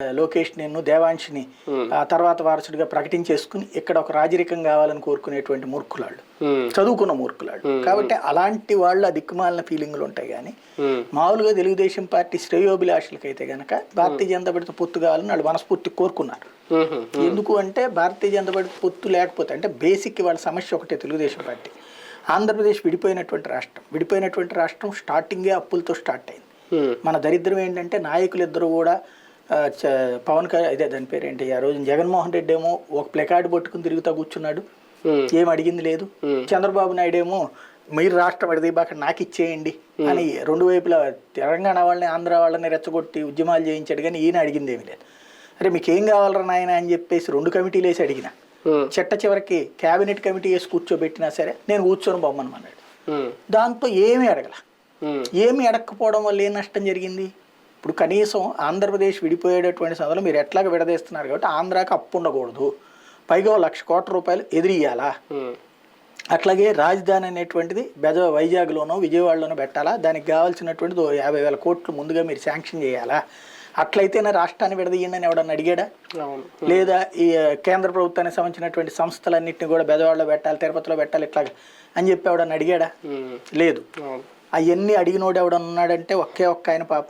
లోకేష్ నేను దేవాంశిని ఆ తర్వాత వారసుడిగా ప్రకటించేసుకుని ఇక్కడ ఒక రాజరికం కావాలని కోరుకునేటువంటి మూర్ఖులాళ్ళు, చదువుకున్న మూర్ఖులాళ్ళు. కాబట్టి అలాంటి వాళ్ళు ఆ దిక్కుమాలిన ఫీలింగ్లు ఉంటాయి. కానీ మామూలుగా తెలుగుదేశం పార్టీ శ్రేయోభిలాషులకైతే గనక భారతీయ జనతా పార్టీతో పొత్తు కావాలని వాళ్ళు మనస్ఫూర్తి కోరుకున్నారు. ఎందుకు అంటే భారతీయ జనతా పార్టీ పొత్తు లేకపోతే అంటే బేసిక్ వాళ్ళ సమస్య ఒకటే. తెలుగుదేశం పార్టీ ఆంధ్రప్రదేశ్ విడిపోయినటువంటి రాష్ట్రం స్టార్టింగే అప్పులతో స్టార్ట్ అయింది. మన దరిద్రం ఏంటంటే నాయకులు ఇద్దరు కూడా పవన్ కళ్యాణ్ ఇదే దాని పేరు ఏంటి, ఆ రోజు జగన్మోహన్ రెడ్డి ఏమో ఒక ప్లెకార్డ్ పట్టుకుని తిరుగుతా కూర్చున్నాడు, ఏం అడిగింది లేదు. చంద్రబాబు నాయుడు ఏమో మీరు రాష్ట్రం విడదీబాక నాకు ఇచ్చేయండి అని రెండు వైపులా తెలంగాణ వాళ్ళని ఆంధ్ర వాళ్ళని రెచ్చగొట్టి ఉద్యమాలు చేయించాడు. కానీ ఈయన అడిగింది ఏమి లేదు. అరే మీకేం కావాలరా నాయన అని చెప్పేసి 2 కమిటీలు వేసి అడిగిన, చివరికి క్యాబినెట్ కమిటీ వేసి కూర్చోబెట్టినా సరే నేను కూర్చొని బొమ్మనమన్నాడు. దాంతో ఏమీ అడగకపోవడం వల్ల ఏం నష్టం జరిగింది? ఇప్పుడు కనీసం ఆంధ్రప్రదేశ్ విడిపోయేటటువంటి సమయంలో మీరు ఎట్లాగ విడదీస్తున్నారు కాబట్టి ఆంధ్రాకి అప్పు ఉండకూడదు, పైగా 1,00,000 కోట్ల రూపాయలు ఎదిరియాలా. అట్లాగే రాజధాని అనేటువంటిది వైజాగ్లోనో విజయవాడలోనో పెట్టాలా, దానికి కావాల్సినటువంటిది 50,000 కోట్లు ముందుగా మీరు శాంక్షన్ చేయాలా. అట్లయితేనే రాష్ట్రాన్ని విడదీయండి అని ఎవడన్నా అడిగాడా? లేదా ఈ కేంద్ర ప్రభుత్వానికి సంబంధించినటువంటి సంస్థలన్నింటినీ కూడా బెజవాడలో పెట్టాలి, తిరుపతిలో పెట్టాలి ఇట్లాగా అని చెప్పి ఎవడన్నా అడిగాడా? లేదు. అవన్నీ అడిగినోడు ఎవడన్నా ఉన్నాడంటే ఒకే ఒక్క ఆయన పాపం